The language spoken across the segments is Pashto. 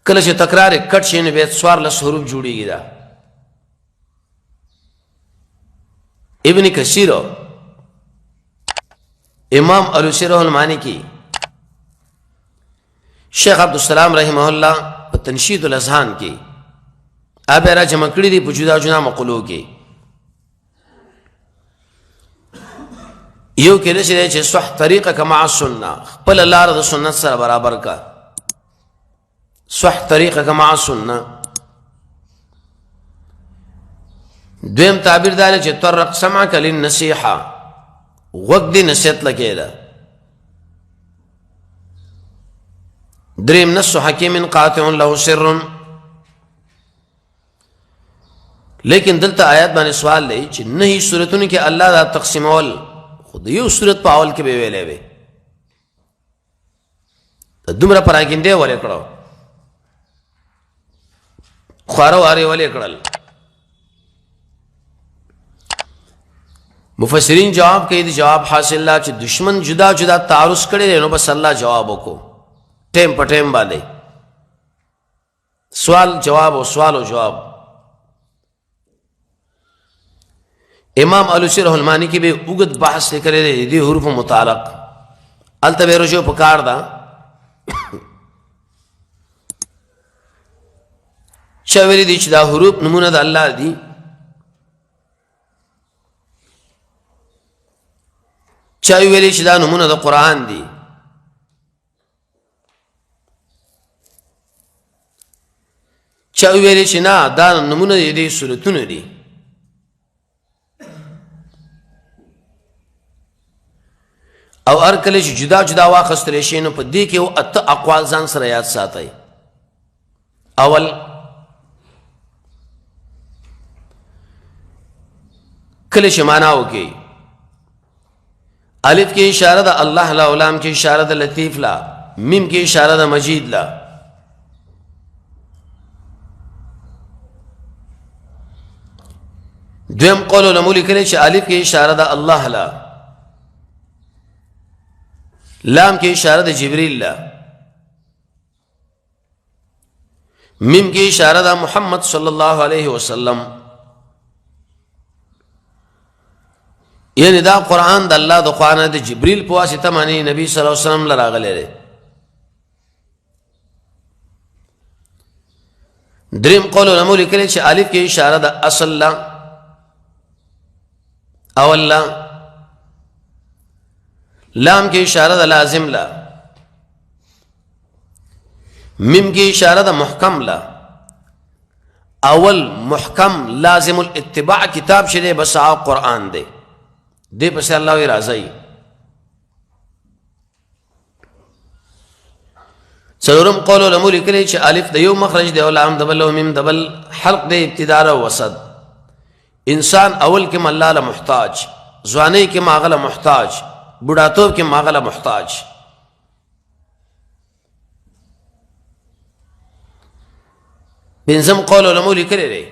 کله چې تکرار کټ شي نو بیا څوارلس حروف جوړیږي. دا ابن کثیر امام علوسی رحمه المانی کی شیخ عبدالسلام رحمه الله په تنشید الاذهان کې اب را جمع کړی دی په جدا جدا مقولو کې. یو کې لشي چې صح طریقه کما السنه، خپل لار د سنت سره برابر کا. صح طریقه کما السنه. دویم تعبیر دا چې طرق سمعك للنصيحه، وقت دی نصیحت لکې ده. دریم نص حکیم قاطع له سر. لیکن دلته آیات باندې سوال لې چې نه صورتونه کې الله دا تقسیمول خود یو صورت په اول کې به ویلې وي دومره پراګنده ولې کړو خارو اړې ولې کړل. مفسرین جواب کوي د جواب حاصل لا چې دشمن جدا جدا تعارض کړي نو بس الله جواب وکړو ټیم په ټیم باندې سوال جواب او سوال او جواب. امام علوسی رحمه المانی کی به اوږد بحث کړی دی د حروف متعلق الته رجوع پکار دا چا ویلي دي چې دا حروف نمونه د الله دي، چا ویلي چې دا نمونه د قرآن دي، چا ویلي چې نه دا نمونه د سورتونو دي. او هر کله چې جدا جدا واخیستل شي نو په دې کې یو اته اقوال ځان سره یاد ساتئ. اول کله چې معنا وکړي الف کې اشاره ده الله لا، لام کې اشاره ده لطیف لا، میم کې اشاره ده مجید لا. دویم قول علماء لیکلي چې الف کې اشاره ده الله لا، لام کی اشارہ دا جبریل لا، میم کی اشارہ دا محمد صلی اللہ علیہ وسلم. یعنی دا قرآن دا اللہ دا قرآن دا جبریل پواسطہ معنی نبی صلی اللہ علیہ وسلم لراغلے رے. دریم قول علماء لکلے چھے الف کی اشارہ دا اصل لا، اول لا، لام کی اشارہ دا لازم لا، میم کی اشارہ دا محکم لا. اول محکم لازم الاتباع کتاب شدے بسا قرآن دے دے پس اللہ وی رازائی. سلورم قول علماء لکلی چھ الف دا یو مخرج دے لام دبل و میم دبل حلق دے ابتدار و وسط. انسان اول کم اللہ لمحتاج، زوانے کم آغل محتاج، بڑھاتوب کے ماغلہ محتاج. پنځم قول علماء لیکلی دی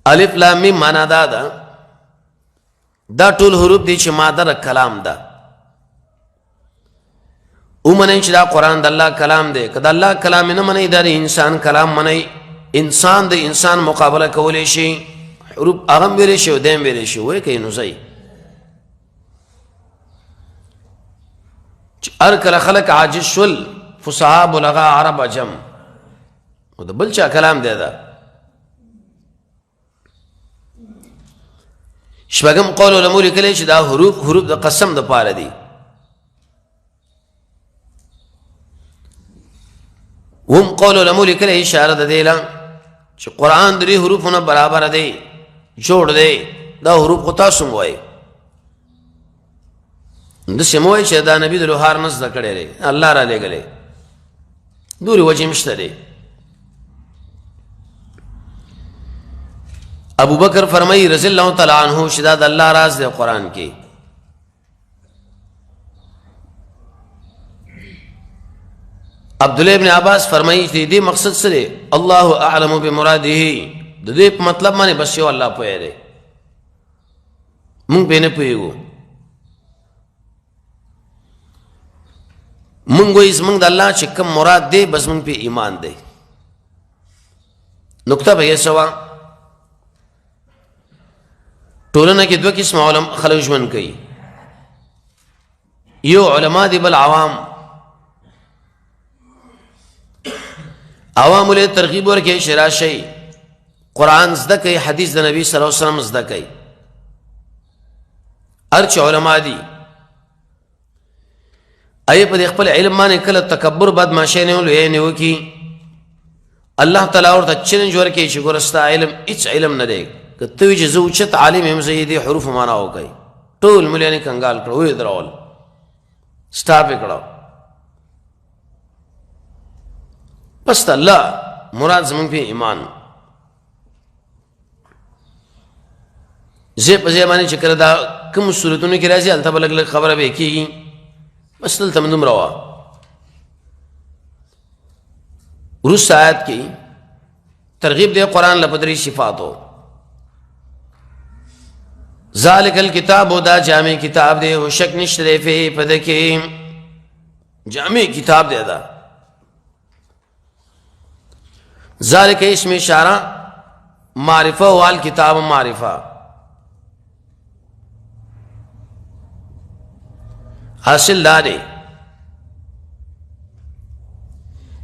الف لام میم معنا دا ده دا ټول حروف دي چې ماده د کلام ده. ومنئ چې دا قرآن د الله کلام دی، که د الله کلام نه منئ دا د انسان کلام منئ. انسان د انسان مقابله کولی شي، حروف اغم ویلی شي و دیم ویلی شي وی که نوزی. ار کل خلق عاجز شل فصحا بلغا عرب عجم و دا بلچا کلام دے دا. شپگم قول علماء لکلی چی دا حروف دا قسم دا پار دی. وم قول علماء لکلی اشاره دا دیلا چی قرآن دری حروفونا برابر دی، جوڑ دے دا حروف خطا سموائی. دا سموائی چه دا نبی دلو هار نزد کرے رے اللہ را لے گلے دوری وجہ مشتر رے. ابو بکر فرمائی رضی اللہ تعالیٰ عنہ شداد اللہ راز دے قرآن کی. عبداللہ ابن عباس فرمائی دی مقصد سرے اللہ اعلم بمرادہی دے مطلب مانے بس یو اللہ پوئے رے مونگ پہ نے پوئے گو. مونږ وایي زمونږ د الله چې کوم مراد دی بس مونږ پې ایمان دی. نقطه به یې څه وه؟ ټولنه کې دوه قسمه خلک ژوند کوي، یو علما دي بل عوام. عوامو له ترغیب ورکوي چې راشئ قرآن زده کوي، حدیث د نبی صلی الله علیه وسلم زده کوي. هر چې علما دي ای په خپل علم باندې کله تکبر بدمعشي نه ولوي نه وکي. الله تعالی ورته چیلنج ورکوي چې ګوره ستا علم هېڅ علم نه دی، که ته وایې چې زه اوچت عالم یم، زه یې دې حروف معنا وکوي. ټول ملیانې کنګال کړه، ویې درول، سټاپ یې کړه. بس د الله مراد زمونږ پې ایمان. ځای په ځای باندې چې کله دا کومو صورتونو کې راځي هلته به لږ لږ خبره به یې کېږي، بس دلته مې دومره وه. وروسته آیت کې ترغیب دی قرآن له په درې صفاتو. ذالک الکتاب، دا جامع کتاب دی، او شک نشته دی فی په ده کې، جامع کتاب دی دا. ذالک اسم اشاره معرفه وال کتاب معرفه. حاصل دا دی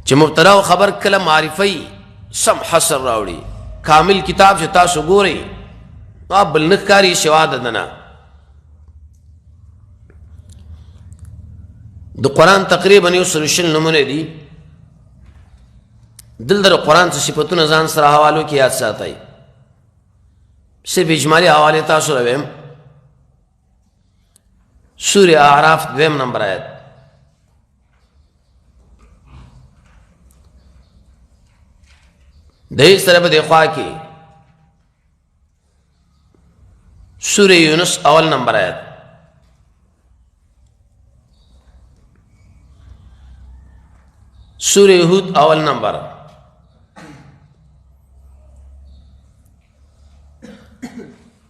چې مبتدا او خبر کله معرفي سم حصر راوړي. کامل کتاب چې تاسو ګورئ نو بل نه ښکاري سوا د ده نه. د قرآن تقریبا 120 نمونه دي. دلته د قرآن څه صفتونه ځان سره حوالو کې یاد ساتئ. صرف اجمالي حوالې تاسو له ویم. سورة اعراف 2 نمبر آیت. د هیڅ سره په دې خوا کې سورة یونس اول نمبر آیت. سورة هود اول نمبر.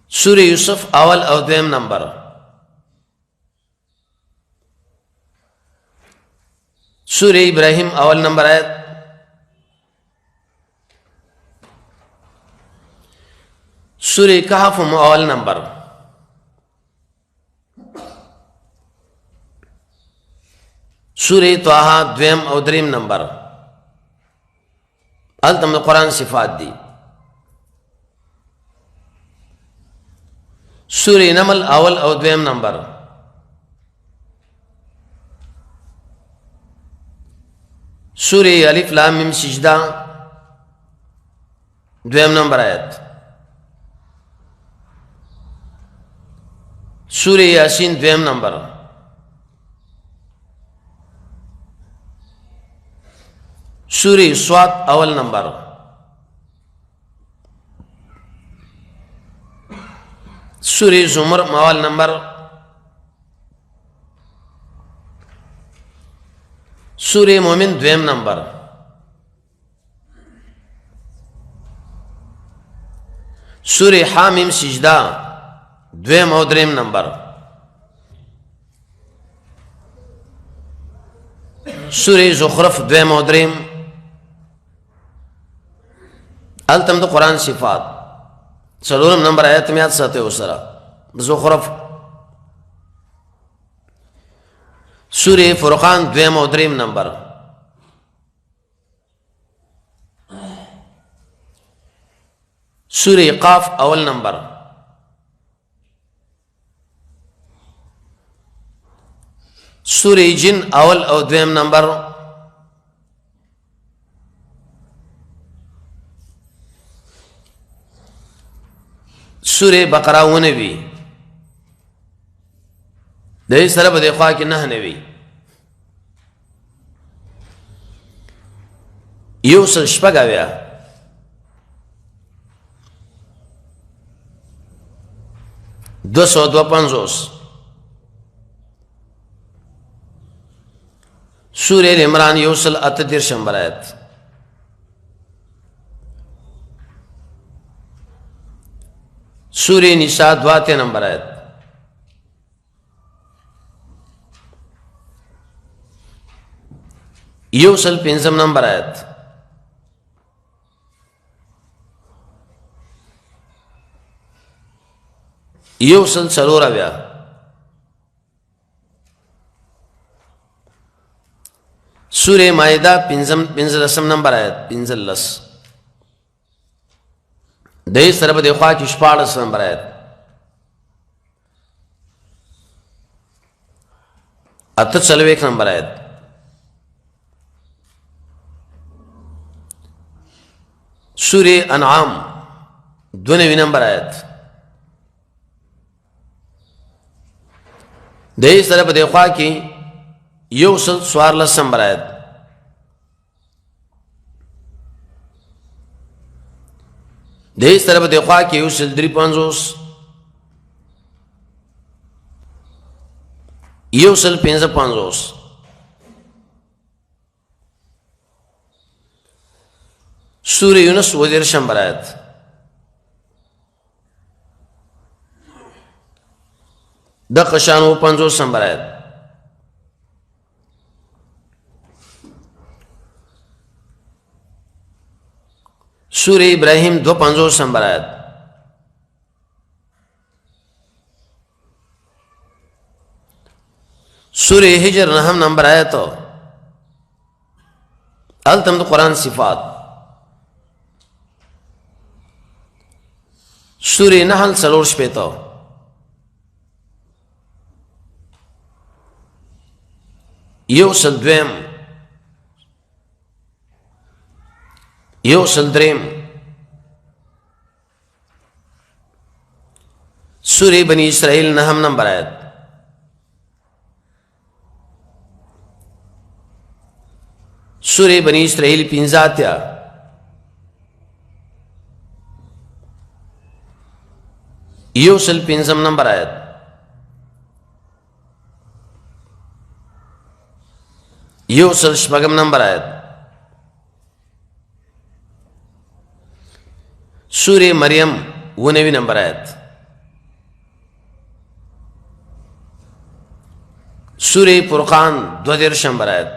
سورة یوسف اول او 2 نمبر. سورة ابراہیم اول نمبر آیت. سورة کہف اول نمبر. سورة طه 2 او 3 نمبر. التم قرآن صفات دی. سورة نمل اول او 2 نمبر. سورة الف لام میم سجدہ 2 نمبر آیت. سورة یاسین 2 نمبر. سورة صاد اول نمبر. سورة زمر اول نمبر. سورة مومن 2 نمبر. سورة حامیم سجدہ 2 او 3 نمبر. سورة زخرف 2 او 3. التم د قرآن صفات. څلورم نمبر آیت میں یاد ساتئ اسرا زخرف. سورة فرقان 2 او 3 نمبر. سورة قاف اول نمبر. سورة جن اول او 2 نمبر. سورة بقرہ 19. د دې سره په دې خوا کې 9 نوي. یو سل شپږ اویا. دو سو دو پنځوس. سورة عمران یو سل اته دېرش نمبر آیت. سورة نساء 2 نمبر آیت. یو سل پنځم نمبر آیت. یو سل څلور اویا. سورہ مائدہ پنځلسم نمبر آیت. پنځلس دې سره به د خوا کې 14 نمبر آیت. اته څلوېښت نمبر آیت. سورہ انعام 92 نمبر آیت. دې سره په د خوا کې یو سل 14 نمبر آیت. دې سره په د خوا کې یو سل 53 یو سل 55 سورہ یونس 20 نمبر آیت. د قشانو 50 نمبر آیت. سورہ ابراہیم 250 نمبر آیت. سورہ ہجر 9 نمبر آیت. التم د قرآن صفات. سورہ نحل 3 یو سل دویم یو سل دریم. سورہ بنی اسرائیل 9 نمبر آیت. سورہ بنی اسرائیل 15 یو سل 5 نمبر آیت. یو سل 6 نمبر آیت. سورہ مریم 19 نمبر آیت. سورہ فرقان 2 نمبر آیت.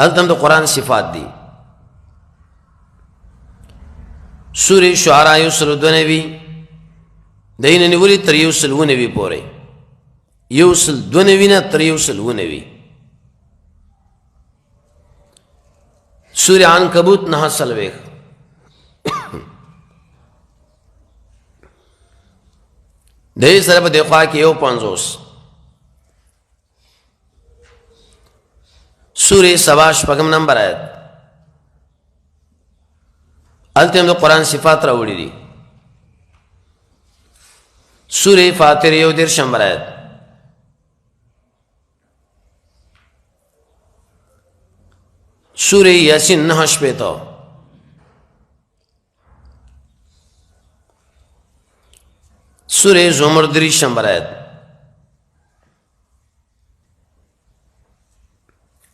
التم د قرآن صفات دی. سورہ شعراء 192 دین نیولی تر 192 پورے. 192 نه تر 192. سورہ عنکبوت 9 دې سره په دخوا کې یو 50. سورہ سبا 6 نمبر آیت. التم د قرآن صفات راوړي دي. سورہ فاطر 1 نمبر آیت. سورہ یاسین 9 سورہ زمر 3 نمبر آیت.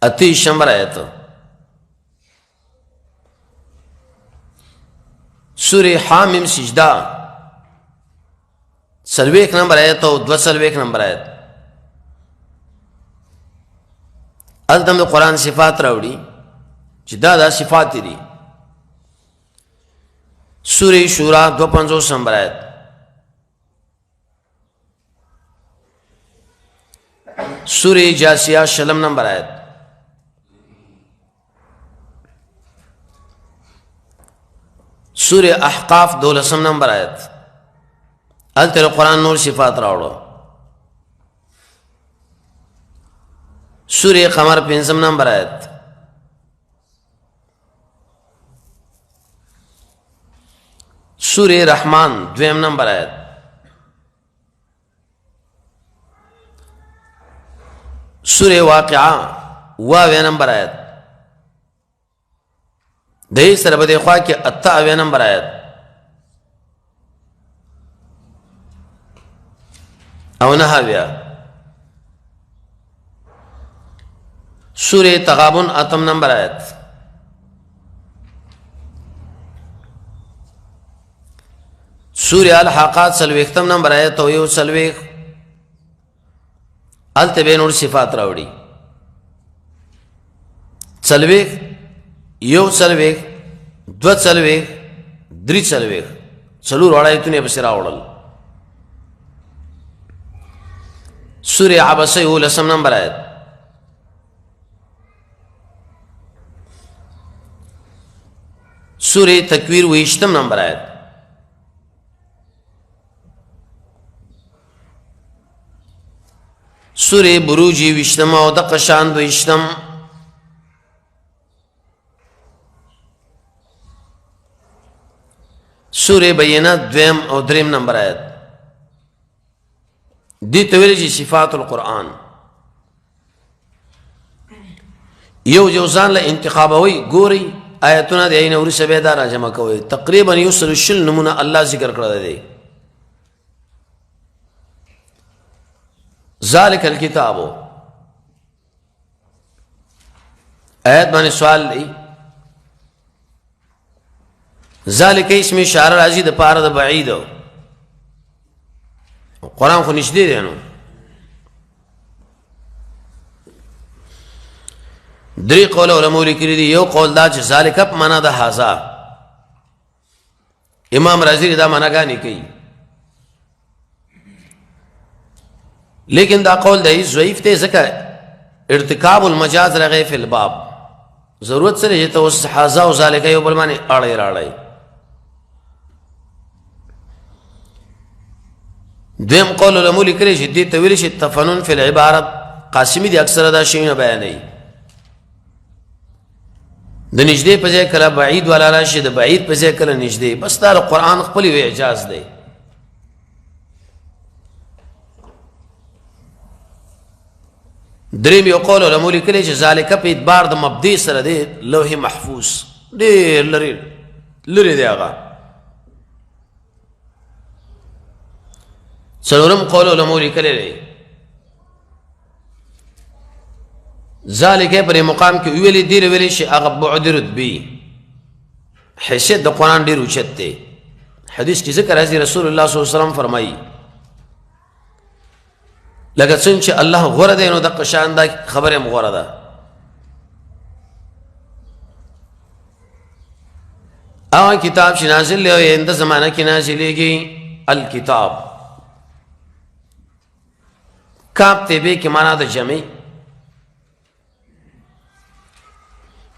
28 نمبر آیت. سورہ حامیم سجدہ 40 نمبر آیت او 42 نمبر آیت. التم د قرآن صفات راوړي چې دا صفات دي. سورہ شورا 250 نمبر آیت. سورہ جاسیہ 6 نمبر آیت. سورہ احقاف 12 نمبر آیت. التر قرآن نور صفات راوړو. سورہ قمر 5 نمبر آیت. سورہ رحمان 2 نمبر آیت. سورہ واقعہ 9 نمبر آیت. دہی سر بدے خواہ کے 98 نمبر آیت. او 9 سورہ تغابن 8 نمبر آیت. سورہ الحاقات 40 نمبر آیت او 40 التبین اور صفات راوڑی. څلوېښت، یو څلوېښت، دوه څلوېښت، درې څلوېښت، څلور آیتونه یې پسې راوړل. سورې عبسه 11 نمبر آیت. سورې تکویر 20 نمبر آیت. سورې بروج 20 او د قشان 20. سورې بینات 2 او 3 نمبر آیت. دې ته ویل شي صفات القرآن. یو ځان له انتخابوي ګوري آیتونه د عین اوري سبه دا راجمع کوي. تقریبا یوسل شل نمونه الله ذکر کړل دی. ذالک الکتاب آیت باندې سوال دی. ذالک اسم اشاره راځي د پاره د بعید. قرآن خو نشته دی نو. درې قول علماء لیکلي دي. یو قول دا چې ذالک په معنا د هاذا. امام رازی دا معناګانې کوي، لیکن دا قول دی ضعیف دی ځکه ارتکاب المجاز رغی فی الباب. ضرورت سره چې ته هاذا او ذالک یو بل باندې اړې راړی. دویم قول علماء لیکلي چې دې ته ویل شي تفنن فی العبارت. قاسمی دی اکثر دا شیونه بیانوي. د نږدې په ځای کله بعید والا راشي، د بعید په ځای کله نږدې. بس دا قرآن خپل یو اعجاز دی. دریم یو قول علماء لیکلي چې ذالک په اعتبار د مبدی سره دی لوح محفوظ ډېر لرې دی هغه. څلورم قول علماء لیکلی دی ذالک پر مقام کې ویلي دیر ویلي شي هغه بعد رتبي. حیثیت د قرآن ډېر اوچت دی. حدیث کې ذکر راځي رسول الله صلی الله علیه وسلم فرمایي لکه څنګه چې الله غوره دی نو د قشان دا خبره هم غوره ده. هغه کتاب چې نازل دی او اند زمانه کې نازلېږي الکتاب. کتاب ته به کې معنا د جمع.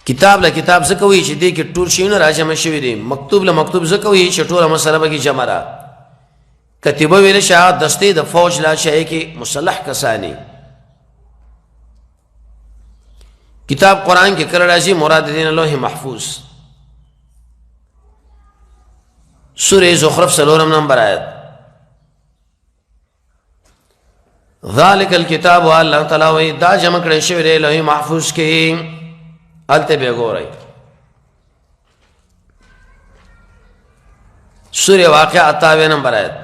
کتاب له کتاب څه کوي چې دې کې ټول شیونه راجمع شوي دي. مکتوب له مکتوب څه کوي چې ټوله مسله به کې جمع را. کتیبه ویل شاه دستې د فوج لا شای کې مسلح کسانی. کتاب قرآن کې کله راځي مراد دین لوح محفوظ. سورې زخرف 4 نمبر آیت. ذالک الکتاب الله تعالی وی دا جمع کړی شوی دی لوح محفوظ کې. الته به ګورئ. سورې واقعہ 58 نمبر آیت.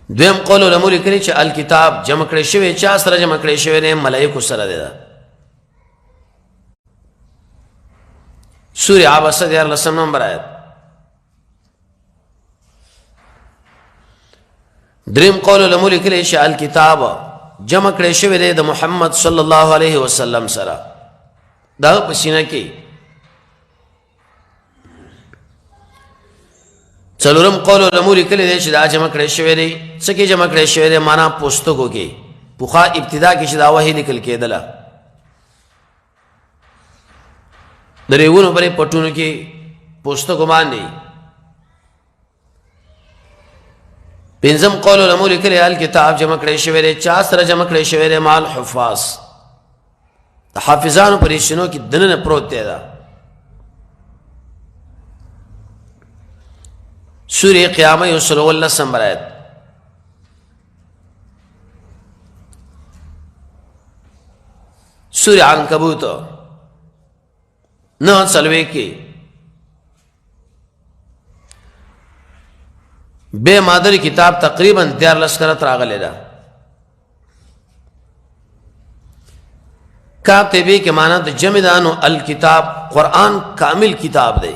دویم قول علماء لیکلي چې الکتاب جمع کړی شوی چا سره جمع کړی شوی دی؟ ملائکو سره دی. سورې عبسه 14 نمبر آیت. دریم قول علماء لیکلي چې الکتاب جمع کړی شوی دی د محمد صلی الله علیه وسلم سره. دا په سینه کې. څلورم قول علماء لیکلی دی چې دا جمع کړی شوی دی. څه کې جمع کړی شوی دی؟ معنا پوستکو کې. پخوا ابتدا کې چې دا وحی لیکل کېدله د ریوونو پرې پټونو کې پوستکو باندې. پنځم قول علماء لیکلی الکتاب جمع کړی شوی دی چا سره جمع کړی شوی دی؟ مال حفاظ. د حافظانو په ریشنو کې دننه پروت دی. دا سورې قیامه 119 نمبر آیت. سورې عنکبوت 9 کې بے مادری کتاب تقریباً 13 کرت راغلی ده. کاتبی کے معنی د جمع دانو الکتاب قرآن کامل کتاب دے.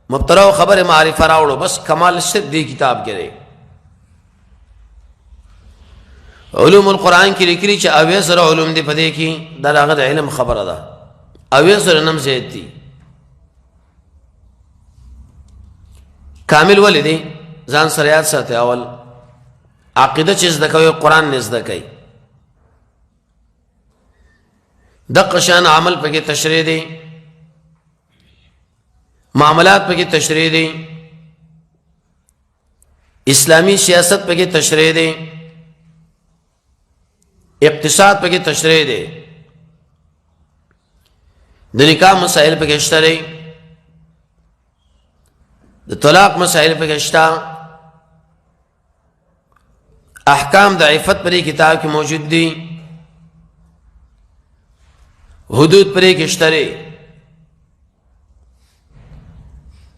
مبتدا و خبر معرفہ راوڑو بس کمال صرف دی کتاب کے دے. علوم القرآن کې لیکلي چې اوې سره علوم دی پدې کې دا هغه د علم خبره ده اوې سره نم زیات دي کامل ولې دی ځان سره یاد ساتي اول عقیده چې زده کوي قرآن نه زده کوي دغه شان عمل پکې تشریح دی معاملات پکې تشریح دی اسلامی سیاست پکې تشریح دی اقتصاد پکې تشریح دی د نکاح مسائل پکې شته دی د طلاق مسائل پکې شته احکام د عفت پرې کتاب کې موجود دي حدود پرې کې شته دی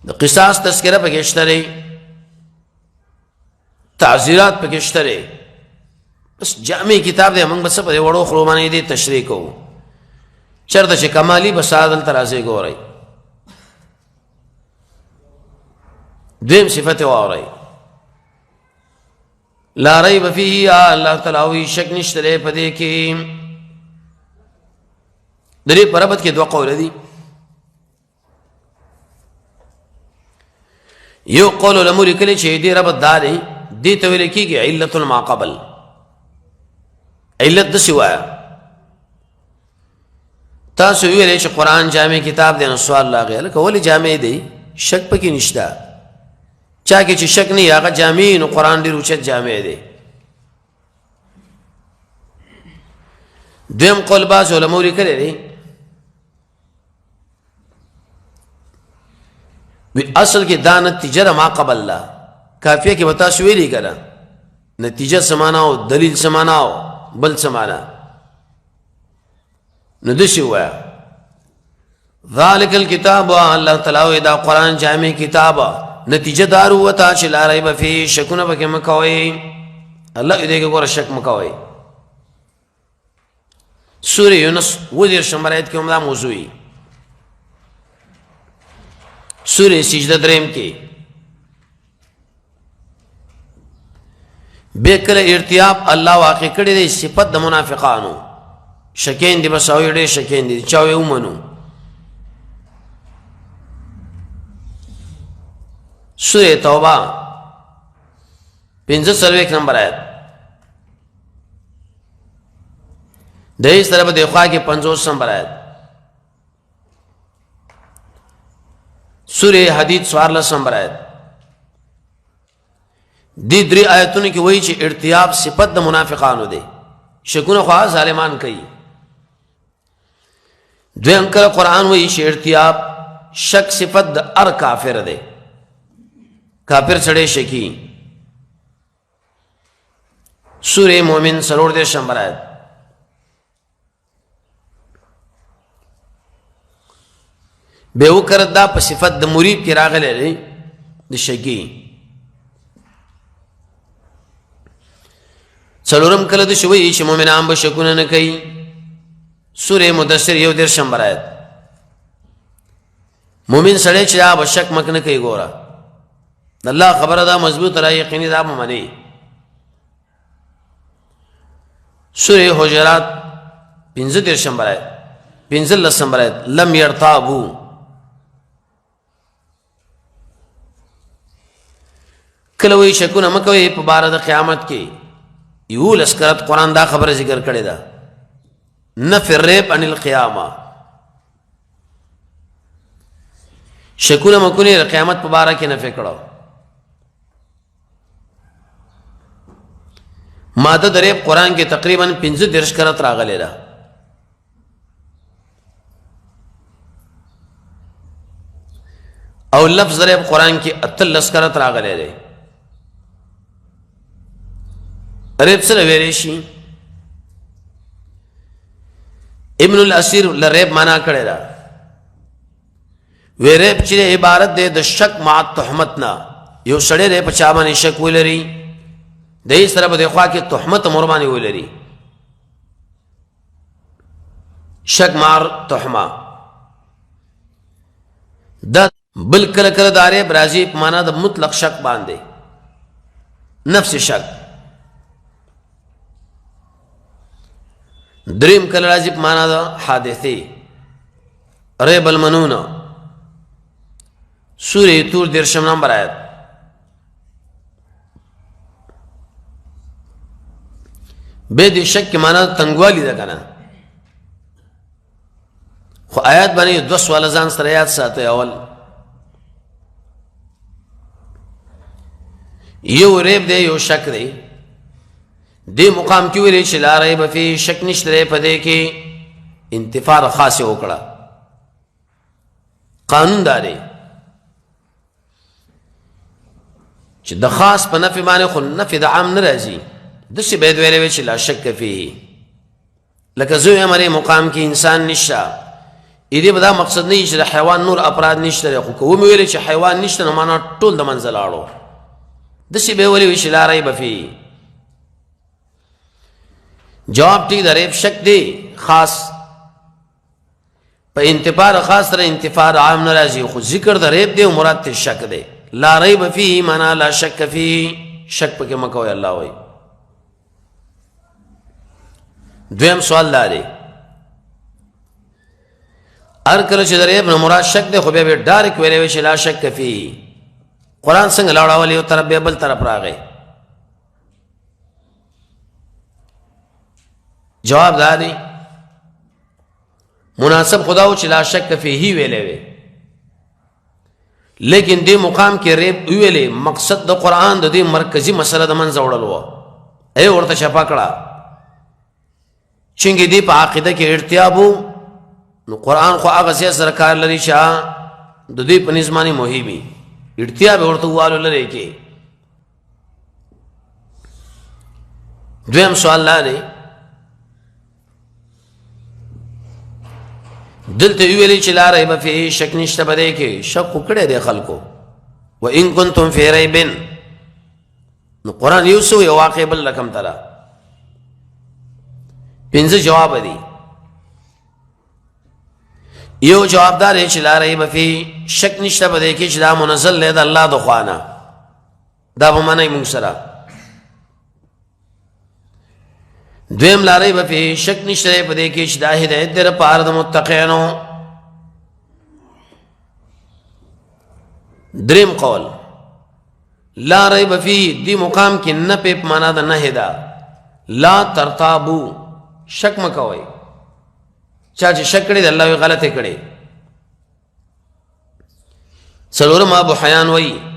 د قصاص تذکرہ پکې شته دی تعزیرات پکې شته دی بس جامع کتاب دی موږ بس په وړو خلو باندې دي تشریح کوو چرته چې کمالی بسادل ترازه ګورئ دیم صفت واورئ لا ریب فیه الله تعالی وی شک نشته په دې کې د دې پربت کې دوه قول دي یو قول الامر کله چې دې رب داري دې ته ویل کېږي علت ما قبل علت د سوا تاسو ویلې چې قرآن جامع کتاب دی نو سوال لاغی لکه ولې جامع دی شک پکې نشته چا کې چې شک نه هغه جامع نو قرآن ډېر اوچت جامع دی دویم قول بعض علماء لیکلی دی اصل کې دا نتیجه ما قبل لا کافیه کې بتا شو ویلي کړه نتیجه سمانا او دلیل سمانا او بل سمانا نو دشي وایا ذالک الكتاب الله تعالی دا قرآن جامع کتاب نتیجه دار وتا چې لا ریب فی شکونه بکې مکوي الله دې کې ګور شک مکوي سورہ یونس وذیر شمرایت کې هم دا موضوعي سورہ سجدہ دریم کې بیکل ارتیاب الله واقع کړی دی صفت د منافقانو شکین دی بس او ډېر شکین دی چاوي ومنو سورہ توبہ 45 نمبر آیت دیس طرف دیخوا کی 50 نمبر آیت سورہ حدید 14 نمبر آیت دی دری آیتونو کې وایي چې ارتیاب صفت د منافقانو دی شکونه خوا ظالمان کوي دویم کله قرآن وایي چې ارتیاب شک صفت د ار کافر دی کافر سړی شکی سورہ مومن 40 نمبر آیت بے وکرت دا په صفت د مرید کې راغلی دی د شکی څلورم کله د شوی چې مؤمنان به شکونه نه کوي سورہ مدثر 11 نمبر آیت مؤمن سړی چې دا به شک مک نه کوي ګوره الله خبره دا مضبوط را یقیني دا معنی سورہ حجرات 15 نمبر آیت 15 نمبر آیت لم يرتابوا کله وی شکونه مکوي په بار د قیامت کې یو لسکرت قرآن دا خبر ذکر کړی دا نفی الریب عن القیامه شکونه مکونه قیامت په بار کې نفی کړو ماده درې قرآن کې تقریبا 15 کرت راغلی دا او لفظ درې قرآن کې 38 کرت راغلی دی ریب سره ویری شي ابن الاسیر لریب معنا کړی دا ویریب چې عبارت ده د شک مع تهمت نه یو سړی ری په چا باندې شک ولري د یې سره به د خوا کې تهمت مور باندې ولري شک مع تهمه دا بل کله کله دارې برازي په معنا د مطلق شک باندې نفس شک دریم کله راځي په معنا د حادثه ریب المنون سورې تور 10 نمبر آیت به دې شک معنا تنګوالی ده کنه خو آیات باندې 2 سوال ځان سره یاد ساتي اول یو ریب دی یو شک دی دې مقام کې ویل چې لا ریب فی شک نشته په دې کې انتفاع خاصه وکړه قانون داري چې د خاص په نفي باندې خو نفي د عام ناراضي د څه به ویلې چې لا شک فيه لکه زوی امرې مقام کې انسان نشته دې به دا مقصد نه چې حیوان نور افراد نشته خو کوم ویل چې حیوان نشته نو معنا ټول د منزل اړو د څه به ویلې چې لا ریب فيه جواب ټیک د ریب شک دی خاص په انتفاع خاص سره انتفاع عام ناراضي خو ذکر د ریب دی مراد ته شک دی لا ریب فيه معنا لا شک فيه شک پکې مکوې الله وای دویم سوال لري هر کله چې د ریب نه مراد شک دی خو به ډایرک ویلې چې لا شک فيه قرآن څنګه لاړاولې او طرف به بل طرف راغی جواب دادی مناسب خدا و چې لا شک فيه ویلې وي لیکن دې مقام کې ریب ویلې مقصد د قرآن د دې مرکزی مسله د منځ وړل و اے ورته شفا کړه څنګه دې په عقیده کې ارتیاب نو قرآن خو هغه څه سره کار لري چې د دې په نظمانی موهبي ارتیاب ورته والو لري کې دویم سوال لري دلته ویلې چې لا ریب فيه شک نشته بده کې شک وکړي د خلکو و ان کنتم فی ریب نو قرآن یوسو یو واقع بل رقم ترا پنځه جواب دي یو جواب دار چې لا ریب فيه شک نشته بده کې چې دا منزل له الله د خوانه دا به معنی موږ سره دویم لا ریب فيه شک نشته په دې کې چې دا هدایت در پاره د متقینو دریم قول لا ریب فيه دی مقام کې نه په معنا د نه هدا لا ترتابو شک مکوئ چا چې شک کړي د الله غلطه کړي څلورم ابو حیان وایي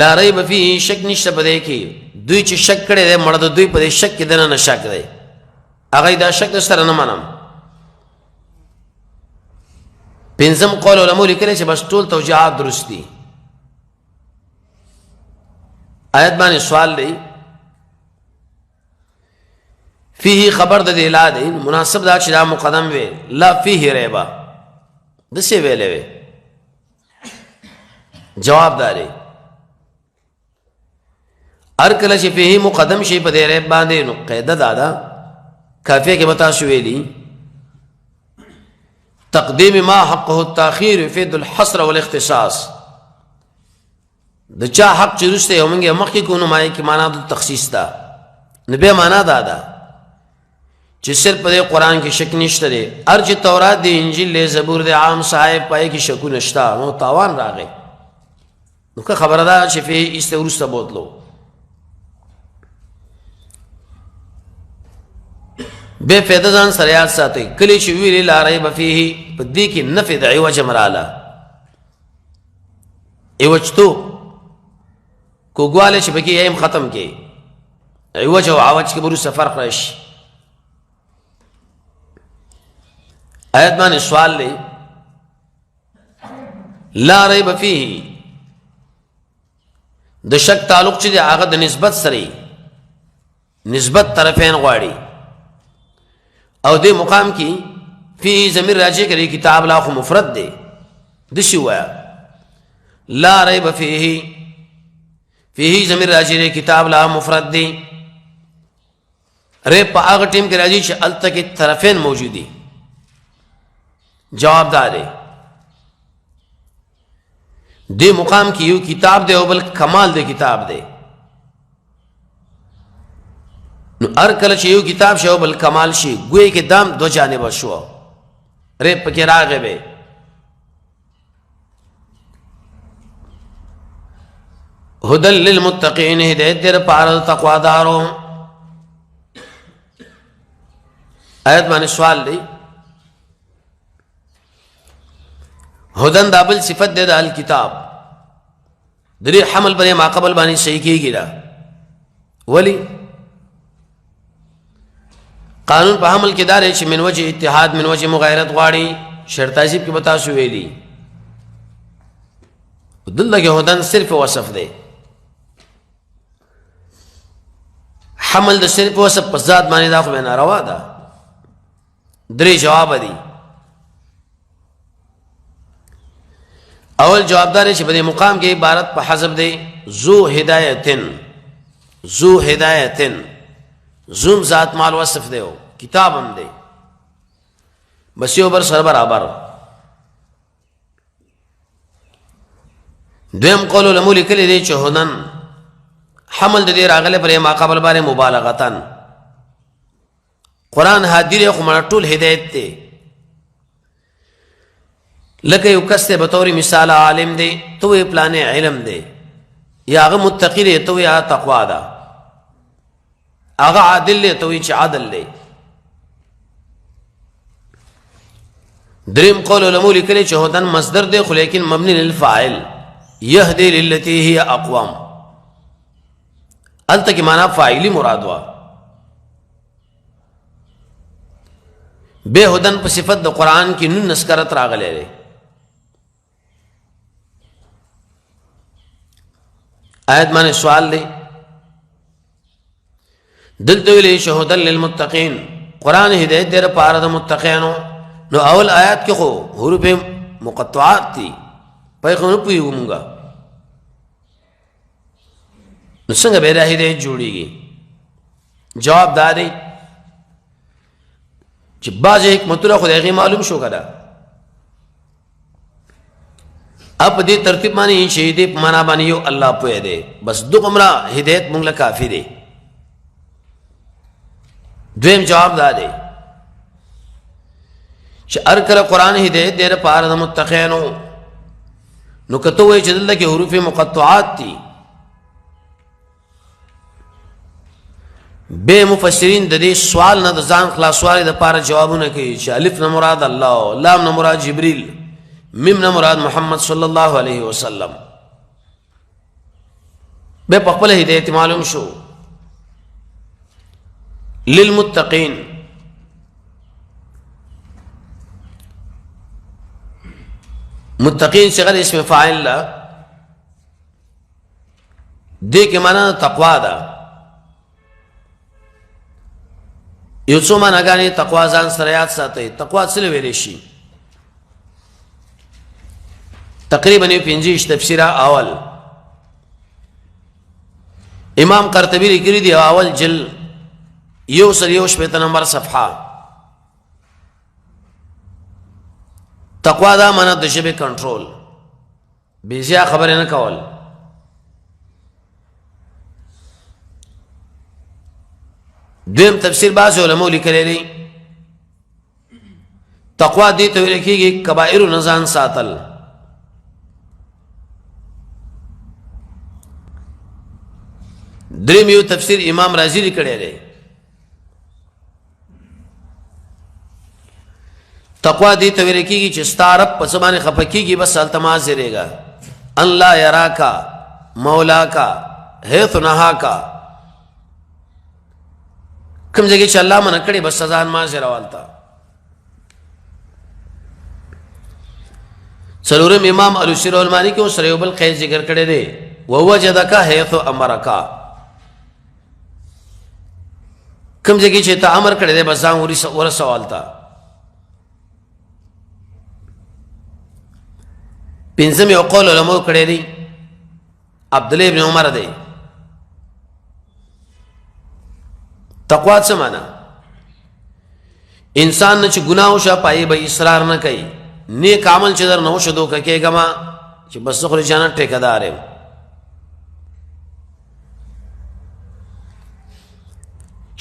لا ریب فيه شک نشته پدې کې دوی چې شک کړي دې مړه د دوی په شک کې دنه نه شک دی هغه دا شک سره نه منم پنځم قول علماء لیکلي چې بس ټول توجیهات درست دي آیت باندې سوال دی فيه خبر د دې لا دی مناسب دا چې دا مقدم وي لا فيه ریبا د څه ویلې وي جواب داري هر کله چې فيه مقدم شي په دې ریب باندې نو قاعده دادا کافیه کې بتا شو ویلي تقدیم ما حقه التاخير يفيد الحصر والاختصاص د چا حق چې رسته یومنګه مخکې کو نو مای کې معنا د تخصیص دا نبه معنا دادا چې صرف په قرآن کې شک نشته دی ارج تورات دی انجیل له زبور دی عام صاحب پای کې شک نشته نو تاوان راغی نو که خبره ده چې فيه استورسته بوتلو به فایده ځان سره یاد ساتي کلی چې ویل لا ریب فيه په دې کې نفي د عوج مراله عوج تو کوګواله چې بګي ایم ختم کې عوج او عوج کې برو سفر خرش آیت باندې سوال لې لا ریب فيه د شک تعلق چې هغه د نسبت سره نسبت طرفین غواړي او دې مقام کې فی ضمیر راځي کړي کتاب لا خو مفرد دی د شی وایا لا ریب فيه ضمیر راځي کتاب لا مفرد دی ریب په هغه ټیم کې راځي چې الته کې طرفین موجودي جواب داري دې مقام کې یو کتاب دی او بل کمال دی کتاب دی نو هر کله چې یو کتاب شو بل کمال شي ګویا کې دام دو جانب شو ریب پکې راغی به هدل للمتقین هدایت در پار تقوا دارو آیت باندې سوال دی هدن دابل صفت دے دا الکتاب دری حمل پر ما قبل باندې صحیح کیږي دا ولی قانون په حمل کې دار چې من وجه اتحاد من وجه مغایرت غواړي شرط عجیب کې بتا شو ویلی دلته هدن صرف وصف دی حمل د صرف وصف په ذات باندې دا خو ناروا ده درې جواب دي اول جوابدار چې په دې مقام کې عبارت په حذف دی ذو هدایتن زوم ذات مال وصف دیو کتاب هم دی بس یو بر سره برابر دویم قول علماء لیکلي دی چې هنن حمل د دې راغله پر ما قبل باندې مبالغتن قرآن حاضر خو مړه ټول هدایت دی لکه یو کس ته بطور مثال عالم دی تو یې پلان علم دی یا هغه متقی دی تو یې تقوا ده هغه عادل دی تو یې عادل دی دریم قول علماء لیکلي چې هدن مصدر دی خو لیکن مبني للفاعل يهدي للتي هي اقوام الته کی معنی فاعلی مراد وا بے هدن په صفت د قران کې نون نسکرت راغلی دی آیت معنی سوال دی دلته ویلي شهدل للمتقین قران هدایت در پاره د متقینو نو اول آیات کې خو حروف مقطعات دي په خو نه پویږمږه نو څنګه به د هدایت جوړیږي جواب دا دی چې بعض حکمتونه خدای معلوم شو کړه اب دې ترتیب باندې شهیدې په معنا باندې یو الله پوهه دی بس دغمره هدایت مونږ له کافی دی دویم جواب دا دی چې هر کله قران هدایت دې لپاره د متقینو نو کته وایي چې دلته کې حروف مقطعات دي به مفسرین د دې سوال نه د ځان خلاصوالي د لپاره جوابونه کوي چې الف نه مراد الله لام نه مراد جبريل میم نه مراد محمد صلی الله علیه وسلم به په خپل هدایت معلوم شو للمتقین متقین صيغه اسم فاعل لا دې کې معنا تقوا ده یو څو معناګانې تقوا ځان سره یاد ساتئ تقوا څه ویل شي تقریبا 15 تفسیر اول امام قرطبی لیکلی دی اول جل یو سر یو شپږ نمبر صفحه تقوا دا معنا د ژبې کنټرول بیزیا خبره نه کول دویم تفسیر بعض علماء لیکلی دی تقوا دې ته ویل کېږي کبائر نزان ساتل دریم یو تفسیر امام رازی لیکلی دی تقوا دې ته ویل کېږي چې ستارب په سبانه خفقېږي بس التماس زیریگا ان لا یراکا مولاکا حیث نهاکا کوم ځای چې الله منع کړي بس ځان ما سره والتا څلورم امام الوسیر المالکی او سره یو بل قید ذکر کړي دي ووجدک حیث امرکا کوم ځای چې ته امر کړي دي بس ځان ور سوالتا پنځم یو قول علماء کړي دي عبد الله ابن عمر دی تقوا څه معنا انسان نه چې ګناه وشا پای به اصرار نه کوي نیک عمل چې در نه وشو دوک کېګما چې بس خو جنت ټیکدار یم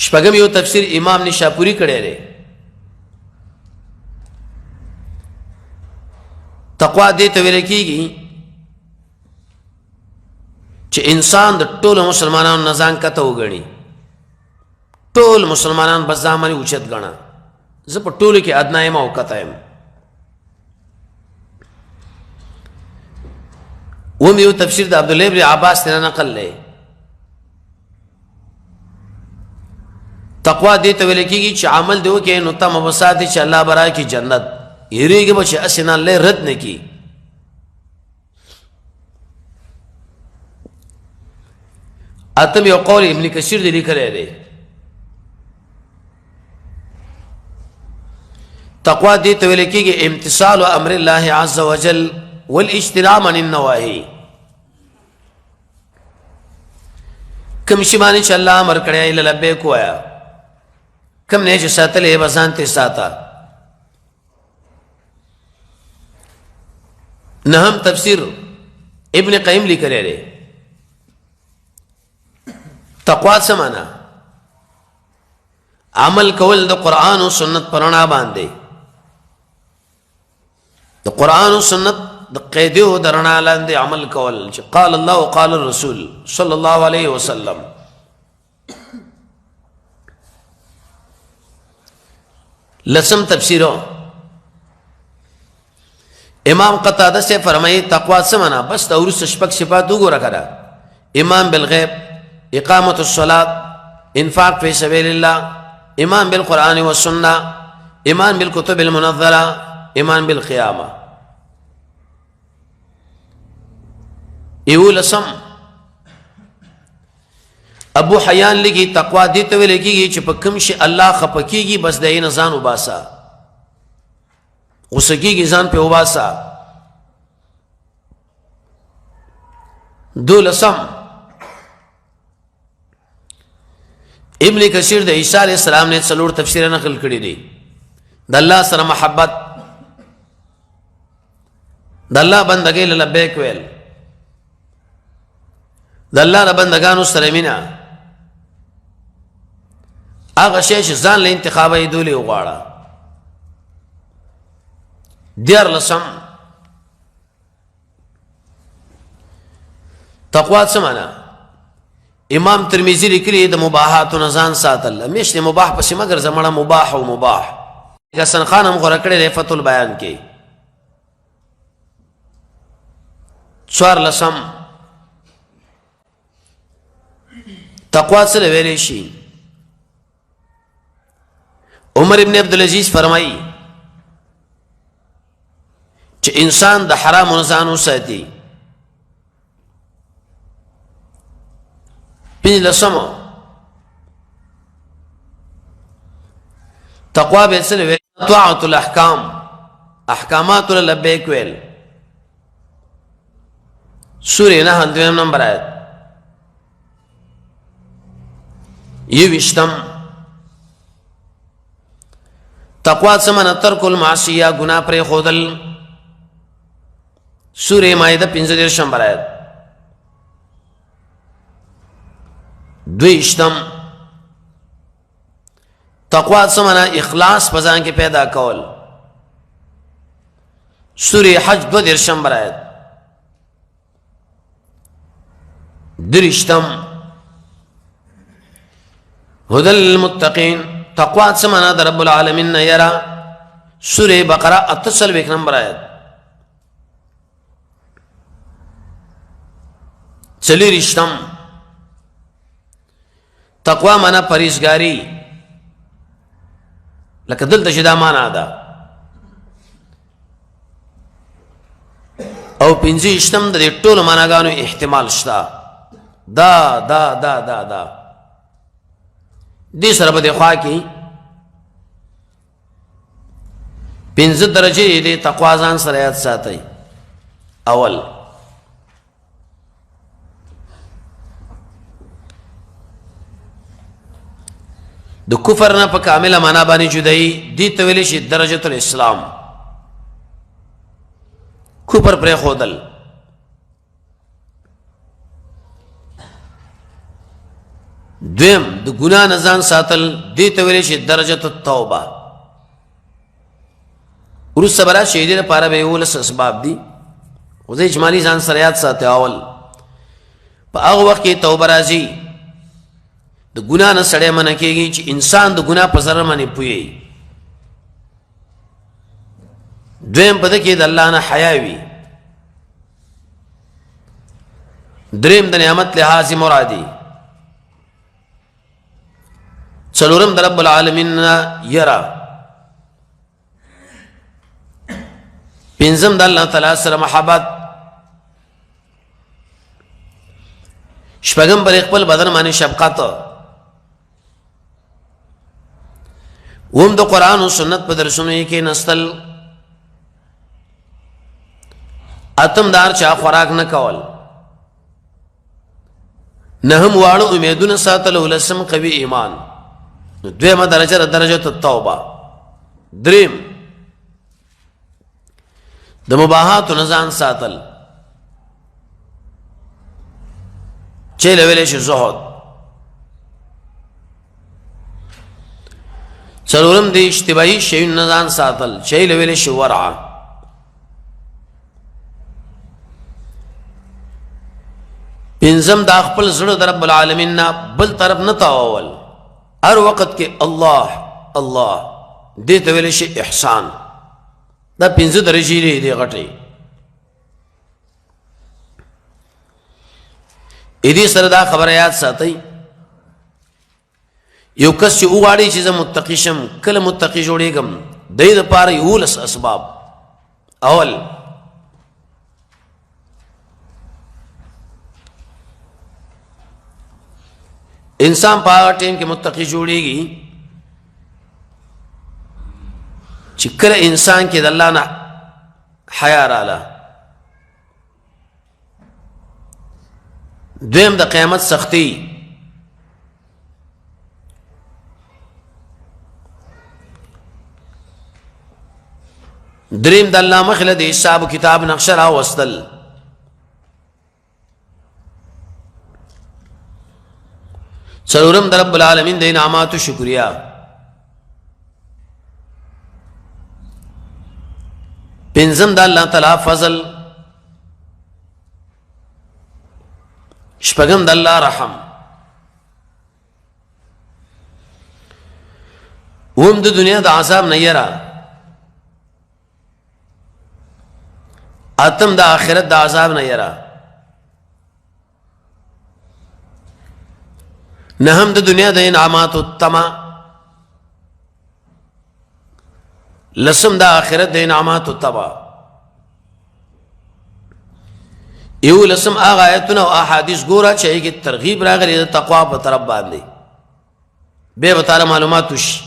شپږم یو تفسیر امام نشاپوری کړی دی. تقوا دې ته ویل کېږي چې انسان د ټولو مسلمانانو نه ځان کته وګڼي. ټول مسلمانان به ځان باندې اوچت ګڼه، زه په ټولو کې ادنا یم او کته یم. اوم یو تفسیر د عبدالله ابن عباس نه نقل دی. تقوا دې ته ویل کېږي چې عمل دې وکړې نو تمه وساتې چې الله به راکړي جنت، یېرېږي به چې هسې نه الله رد نه کړي. اتم یو قول ابن کثیر دې لیکلی دی. تقوا دې ته ویل کېږي امتثال امر الله عز وجل والاجتناب عن النواهي. کوم شي باندې چې الله امر کړی ایله لبیک ووایه، کوم نه چې ساتلی به ځان ترې ساته. نهم تفسیر ابن قیم لیکلی دی. تقوا څه معنا؟ عمل کول د قرآن او سنت په رڼا باندې، د قرآن او سنت د قیدو د رڼا لاندې عمل کول چې قال الله وقال الرسول صلی الله علیه وسلم. لسم تفسیرو امام قتاده سے فرمائی تقوا څه معنا؟ بس د وروسته شپږ صفات وګوره کړه: ایمان بالغیب، اقامت الصلاة، انفاق فی سبیل اللہ، ایمان بالقرآن والسنہ، ایمان بالکتب المنزلہ، ایمان بالقیامہ. ایولسم ابو حیان لگی تقوا دې ته ویل کېږي چې په کوم شي الله خفه کېږي بس د هغې نه ځان وباسه، غصه کېږي ځان پرې وباسه. دولسم ابن کثیر د عیسی علیہ السلام نے څلور تفسیره نقل کړي دي. د الله سره محبت، د الله بندګۍ له لبیک ویل، د الله د بندګانو سره مینه، هغه شی چې ځان له انتخابه یې دولې وغواړه. دیارلسم تقوا څه معنا؟ امام ترمذی لیکلی د مباحاتو نه ځان ساتل، همیشه مباح پسې مه ګرځه مړه، مباح او مباح. حسن خان هم غوره کړی دی فتح البیان کې. څوارلسم تقوا څه ویلی شي؟ عمر ابن عبدالعزیز فرمایي چې انسان د حرامو نه ځان وساتي. پنځلسم تقوا به څه ویل؟ طاعة الاحکام، احکامات لبیک ویل. سورې نحل 2 نمبر آیت. یویشتم تقوا څه معنا؟ ترک المعصیه، ګناه پرېښودل. سورې مائده 15 نمبر آیت. دویشتم تقوا څه معنا؟ اخلاص په ځان کې پیدا کول. سورې حج 22 نمبر آیت. دریشتم هدى للمتقین، تقوا څه معنا؟ د رب العالمین نه یرا. سورې بقره 48 نمبر آیت. څلېرویشتم تقوا معنا پرهیزګاري، لکه دلته چې دا معنا ده. او پنځه-ویشتم د دې ټولو معناګانو احتمال شته. دا دا دا دا دا دې سره به د خوا کې 5 درجې د تقوا ځان سره یاد ساتئ. اول د کفر نه په کامله معنا باندې جدایي، دې ته ویلی شي درجة الاسلام. کفر پرېښودل. دویم د ګناه نه ځان ساتل دې ته ویل شي درجه التوبه. وروسته به راشي دې لپاره به 11 اسباب دي خو زه اجمالي ځان سره یاد ساتي. اول په هغه وخت کې توبه راځي د ګناه نه سړی منع کېږي چې انسان د ګناه په ضرر باندې پوهېږي. دویم په ده کې د الله نه حیا وي. دریم د نعمت لحاظ مرادي. څلورم د رب العالمین نه یرا. پنځم د الله تعالی سره محبت. شپږم پر خپل بدن باندې شفقت. اوم د قرآن او سنت په درسونو کې نستل. اتم دار چا خوراک نه کول. نهم واړه امیدونه ساتل. ولسم قوي ایمان. دویمه درجه درجه التوبه. دریم د مباحات نزان ساتل چې لویل شي زهد. څلورم د اشتباهي شی نزان ساتل چې لویل شي ورع. پنځم د خپل زړه د رب العالمین نه بل طرف نه تاول. هر وخت کې الله الله دې ته ویل شي احسان. دا 15 درجې لري دې غټي. دې سره دا خبره یاد ساتئ یو کس چې وغواړي چې زه متقي شم کله متقي جوړېږم د دې لپاره 11 اسباب. اول انسان په هغه ټیم کې متقي جوړېږي چې کله انسان کې د الله نه حیا رااله. دویم د قیامت سختی. دریم د الله مخله د حساب کتاب نقشه راوستل. څلورم د رب العالمین د انعاماتو شکریا. پنځم د الله تعالی فضل. شپږم د الله رحم. اوم د دنیا د عذاب نه یرا. اتم د آخرت د عذاب نه یرا. نهم د دنیا د انعاماتو تما. لسم د آخرت د انعاماتو تبا. یو لسم آغا آیتونه او احادیث ګوره چې هغې کې ترغیب راغلی د تقوا په طرف باندې بیا به تعالی معلومات وشي.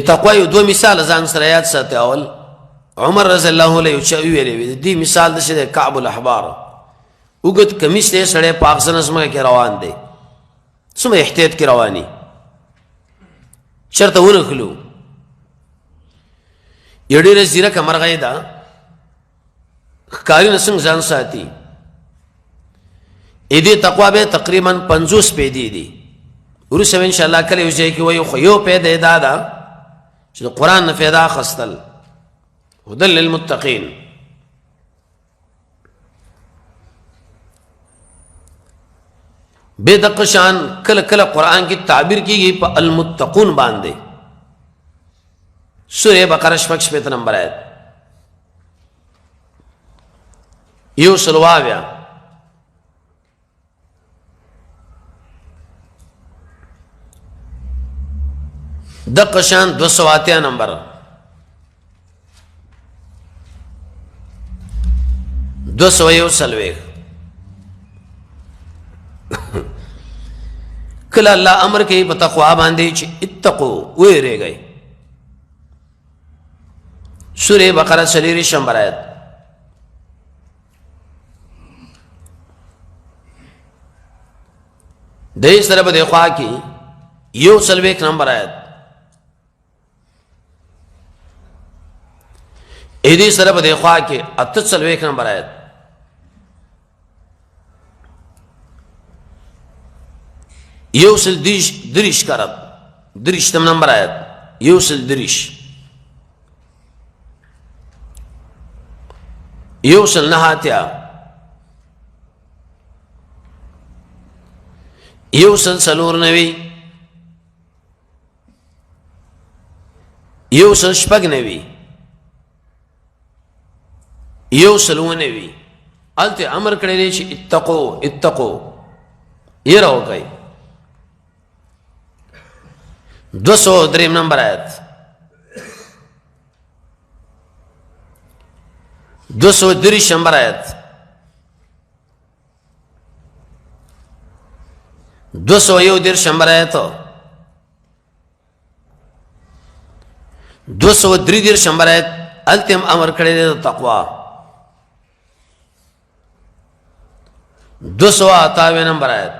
تقوا یو دوه مثال ځان سره یاد ساتي. اول عمر رضی الله عنه یو چا ویلی وي د دې مثال داسې دی کعب الاحبار اوږد کمیس دی سړی په اغزنه ځمکه کې روان دی څومره احتیاط کې رواني چېرته ونښلو. یو ډېره ځیرکه مرغۍ ده ښکاري نه څنګه ځان ساتي. دې تقوا به تقریبا 50 پیدې دي. وروسته به انشاءالله کله یو ځای کې وایو خو یو پیدا دا ده چې د قرآن نه فایده اخیستل هدى للمتقین. بے دقه شان کله کله قرآن کی تعبیر کیږي په المتقون باندې. سورہ بقرہ 65 نمبر آیت. یو سلواویا دقه شان 208 نمبر 241 کله الله امر کوي په تقوا باندې چې اتقوا ویریږئ. سورہ بقرہ 40 نمبر آیت. دې سره په خوا کې یو 41 نمبر آیت. دې سره په خوا کې 48 نمبر آیت. یوسل دریش کرد دریشتم نمبر آیت یوسل دریش یوسل نهاتیا یوسل سلور نوی یوسل شپگ نوی یوسل ونوی الته امر کړی دی چې اتقو یره وکړئ 203 نمبر آیت 230 نمبر آیت 201 نمبر آیت 203 نمبر آیت الته امر کړی دی تقوا 258 نمبر آیت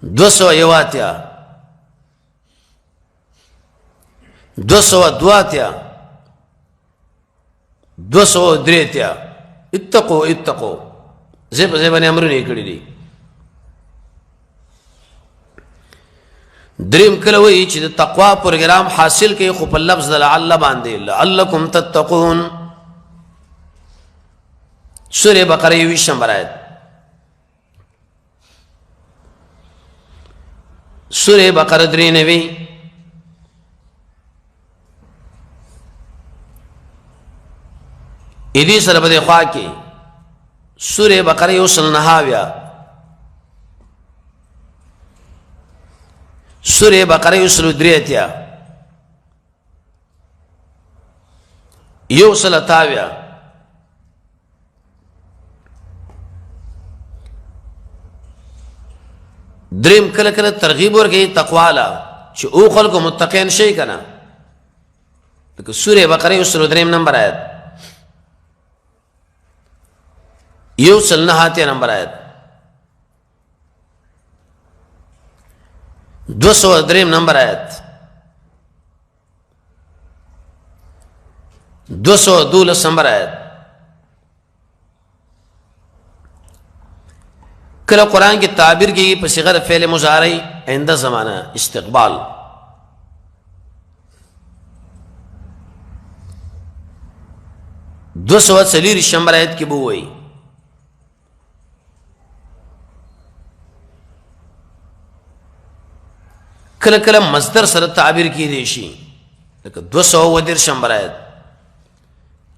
201 202 203 اتقو زبانه امرونه کړی دي دریم کله وی چې د تقوا پروګرام حاصل کې خو په لفظ لعل باندې لعلکم تتقون سورہ بقرہ 20 نمبر آیت سورہ بقرہ 93 ادی سره په خوا کې سورہ بقرہ یوسل نهاویا سورہ بقرہ یوسل دریتیا یوسل تاویا دریم کله کله ترغیب ورکړي تقوا لا چې او خلکو متقین شي کنه لکه سورہ بقرہ یوسل دریم نمبر آیت یوسل نهاتیا نمبر آیت 203 نمبر آیت 212 نمبر آیت کله قرآن کی تعبیر کی په صيغه فعل مضارع آئنده زمانہ استقبال دو سو سلیری شمبر آیت کی بوئی کله کله مصدر سره تعبیر کی دیشی لکه 210 شمبر آیت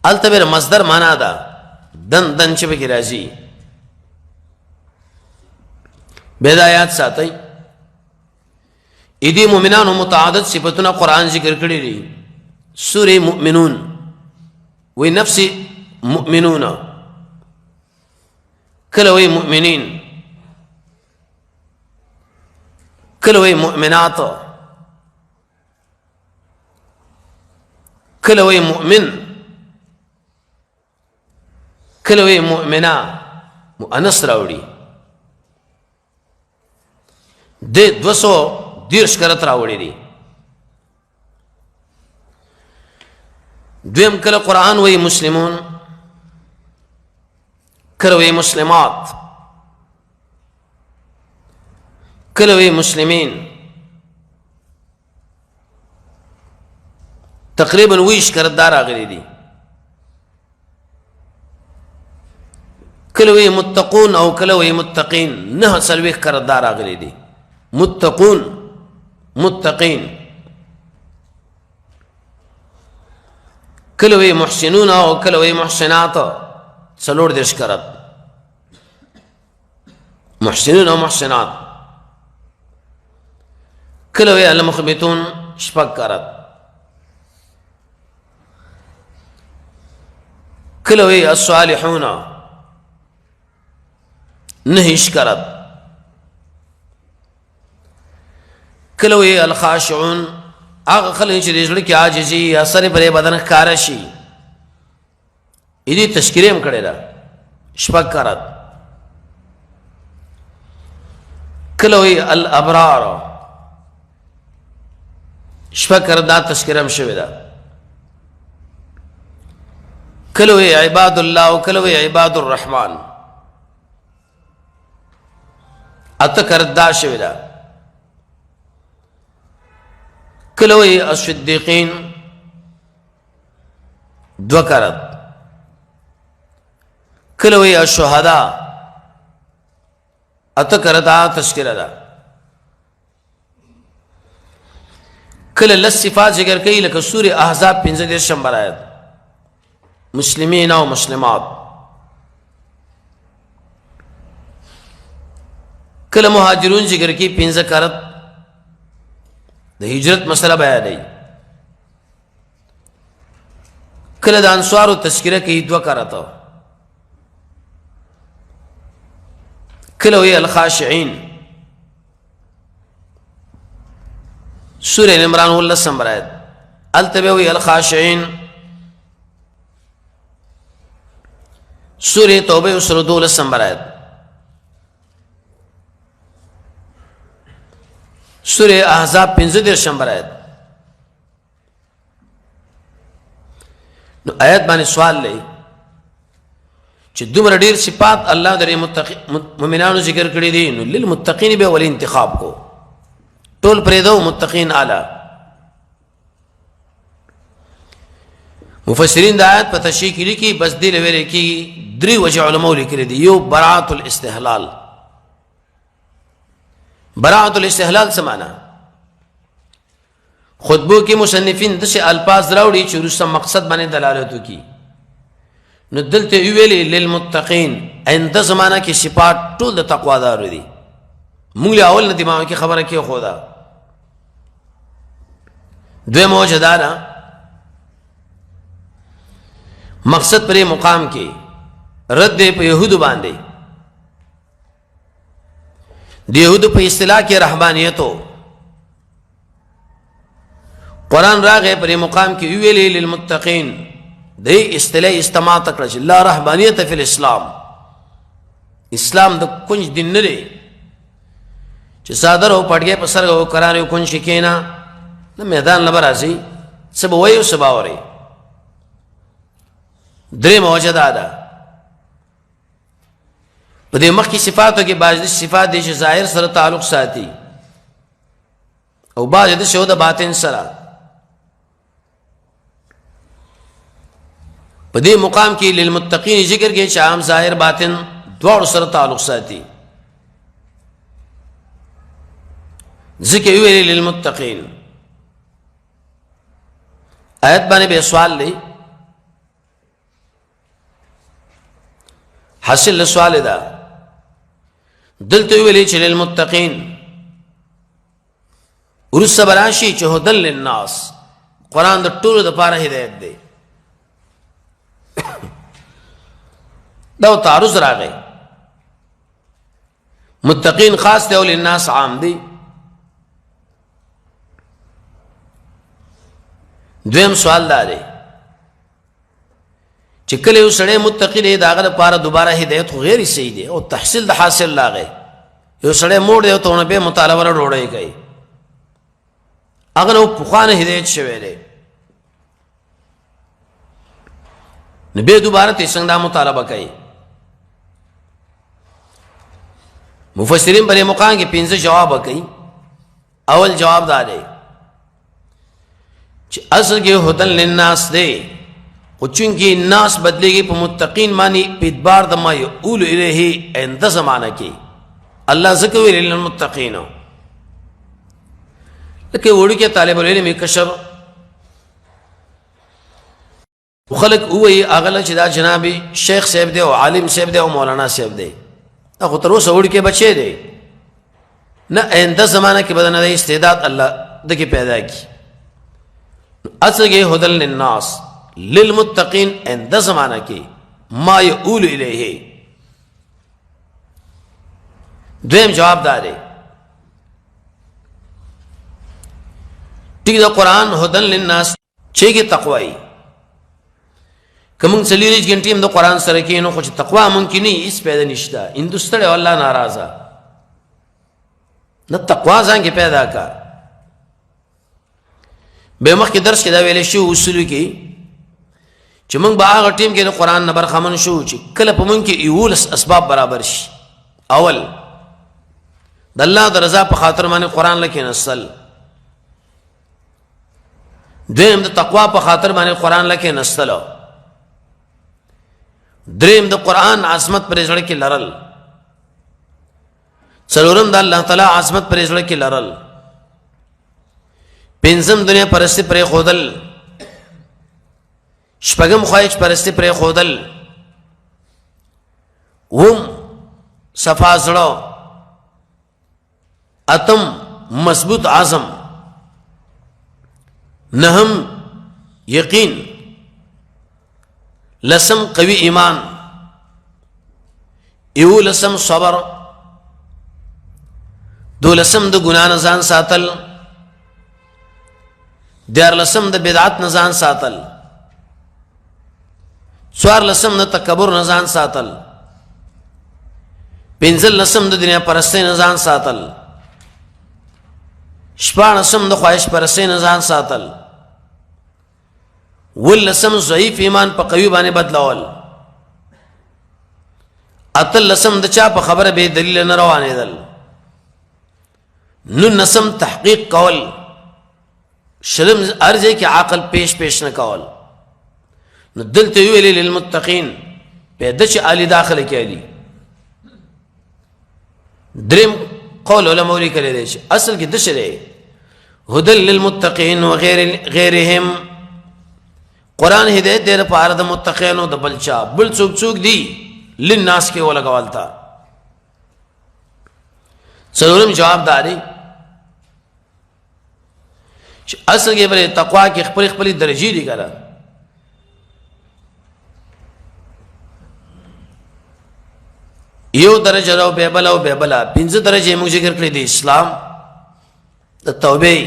التبر مصدر معنا دا دن چې به کی راځي بدايات ساتي ادي مؤمنان متعدد صفاتنا قرآن ذکر کړی دي سورہ مؤمنون وی نفس مؤمنون کله وی مؤمنین کله وی مؤمنات کله وی مؤمن کله وی مؤمنا مؤنث راوړي د 210 کرت راوړي دي دویم کله قرآن وی مسلمون کله وی مسلمات کله وی مسلمین تقریبا 20 کرت دار راغلي دي کله وی متقون او کله وی متقین نه سلويخ کرت دار راغلي دي متقون متقین کله وی محسنون او کله وی محسنات څلور دیش کرت محسنون او محسنات کله وی المخبتون شپږ کرت کله وی الصالحون نهش کرت کله وی الخاشعون هغه خلک چې رزق کې عاجزي اثر پرې بدن ښکار شي دې تشکیله هم کړی دا شپږ کرت کله وی الابرار شپږ کرت دا تشکیله هم شوی دا کله وی عباد الله او کله وی عباد الرحمن اته کرت دا شوی دا کله وی الصدیقین دو کرت کله وی الشهداء اته کرتا تذکرہ دا کله لس صفات ذکر کئی لکه سورہ احزاب 15 نمبر آیت مسلمین و مسلمات کله مهاجرون ذکر کی 15 کرت د ہجرت مسئلہ بیان دی کله د انصار تذکرہ کی 2 کرت کله وی الخاشعین سورہ عمران 19 نمبر آیت التبوی الخاشعین سورہ توبہ 12 نمبر آیت سورہ احزاب 15 نمبر آیت نو آیت باندې سوال لئی چې دومره ډیر صفات الله درې مؤمنانو ذکر کړی دي نو للمتقین به ول انتخاب کو ټول پرېدو متقین اعلی مفسرین د آیت په تشریح کې لیکي بس دې لوي کې درې وجه علماء لیکلي دي یو براءت الاستحلال براءت الاستحلال څه معنی خطبو کې مصنفین دغه الفاظ راوړي چې رسم مقصد باندې دلالت وکړي نو دلته ویلي للمتقین عند زمانہ کې صفات ټول د تقوا دار دي موږ اول نه دماغ کې خبره کې خدا دوی موجدانا مقصد پر مقام کې رد په يهودو باندې د يهودو په اصطلاح کې رهبانيتو قرآن راغه پر مقام کې ویلي للمتقین د اصطلاح استماع تکړه لا رهبانيت فی الاسلام اسلام د کونج دین نه دی چې صادر او پټګه په سر او قران یو کونج کینا د میدان لبراسي سب وایو سباوري درې موجوده ده په دې مخکې صفاتو کې بعض صفات دي چې ظاهر سره تعلق ساتي او بعض د شهود باطن سره په دې مقام کې للمتقین ذکر کې چې عام ظاهر باطن دواړو سره تعلق ساتي ذکر ویل للمتقین آیت باندې به سوال لې حاصل سوال دا دلته ویلې چې للمتقین ورس براشي چې هدل للناس قران د ټولو د پاره هدایت دی دا تعرض راغی متقین خاص دی او للناس عام دی دویم سوال دا دی چې کله یو سړی متقی دی داغه لپاره دوباره هدایت خو غیر صحیح دی او تحصیل د حاصل لاغی یو سړی موړ دی او ته به مطالبه وروړی کوي هغه نو پخوانه هدایت شوی دی نو به دوباره ته څنګه مطالبه کوي مفسرین پر مقام کې 15 جواب کوي اول جواب دا دی چې اصل کې هدل للناس دی او چونکی ناس بدلېږي په متقین باندې په اعتبار د ما یقول الیه عند زمانہ کې الله ذکر ویل للمتقین لکه وړو کې طالب العلم کشر خلق وې اغله چې دا جناب شیخ صاحب دی او عالم صاحب دی او مولانا صاحب دی هغه تر اوسه وړو کې بچي دی نه عند زمانہ کې بدن د استعداد الله دغه پیدا کی اصل کې هدل للناس للمتقین عند زمانہ کی ما یقول الیہ دویم جواب دارے ٹھیک دا قرآن ہدن للناس چھے کی تقوی کمنگ سلیریج گھنٹی ہم دا قرآن سرکینو خوچ تقوی ممکنی اس پیدا نشتا اندستر واللہ ناراضا نہ تقوی زان کی پیدا کا بے مخ کی درس کی دا ویلے شو اصولو کی چې موږ به هغه ټیم کې د قرآن نه برخمن شو چې کله په موږ کې یولس اسباب برابر شي اول د الله د رضا په خاطر باندې قران لکه نسل، دویم د تقوا په خاطر باندې قران لکه نسل، دریم د قران عظمت پر زړه کې لرل، څلورم د الله تعالی عظمت پر زړه کې لرل، پنځم دنیا پرستی پر خودل، شپږم خواهش پرستی پر خودل، هم صفا زړه، اتم مضبوط عزم، نهم یقین، لسم قوی ایمان، ایو لسم صبر، دو لسم د ګنا نه ځان ساتل، دیار لسم د بدعت نه ځان ساتل، څوار لسم د تکبر نه ځان ساتل، پنځل لسم د دنیا پرستۍ نه ځان ساتل، شپاړسم د خواهش پرستۍ نه ځان ساتل، ولسم ضعیف ایمان په قوي باندې بدلول، اتل لسم د چا په خبره به دلیل نه روانېدل، نلسم تحقیق کول، شلم ارجه کې عقل پیش نه کول، نو دلته ویلي للمتقین پیدا چې علی داخله کې علی. دریم قول علماء لیکلی دی چې اصل کې د شری هدل للمتقین و غیرهم، قرآن هدایت دی لپاره د متقینو د بل چا بل څوک دی للناس کې ولګولتا. څلورم جواب داري چې اصل کې پر تقوا کې خپل درجې دي کړه، یو درجه او به بلا پنځه درجه موږ ذکر کړې دي: اسلام، د توبه،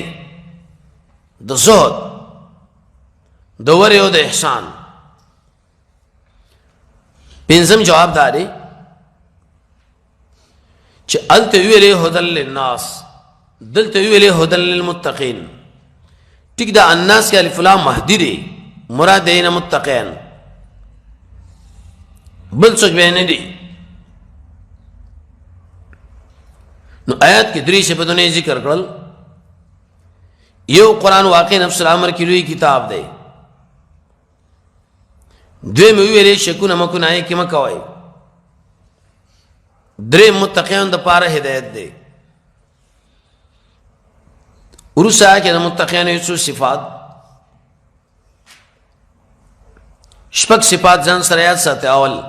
د زهد، د ور او د احسان. پنځم جواب داري چې انت ویلې هدل للناس، دلته ویلې هدل للمتقین. ټیک دا الناس کې الف لام مهدی دی، مراد یې نه متقین، بل څه به نه دي. نو آیات کې درې صفاتونه ذکر کړل. یو قرآن واقع نفس الامر کې لوی کتاب دی. دوی مې ویلې شکونه مکونه یې کې مکوای. درې متقین د پاره هدایت دی. ورسا کې د متقین یو صفات، شپږ صفات ځان سره یاد ساتي. اول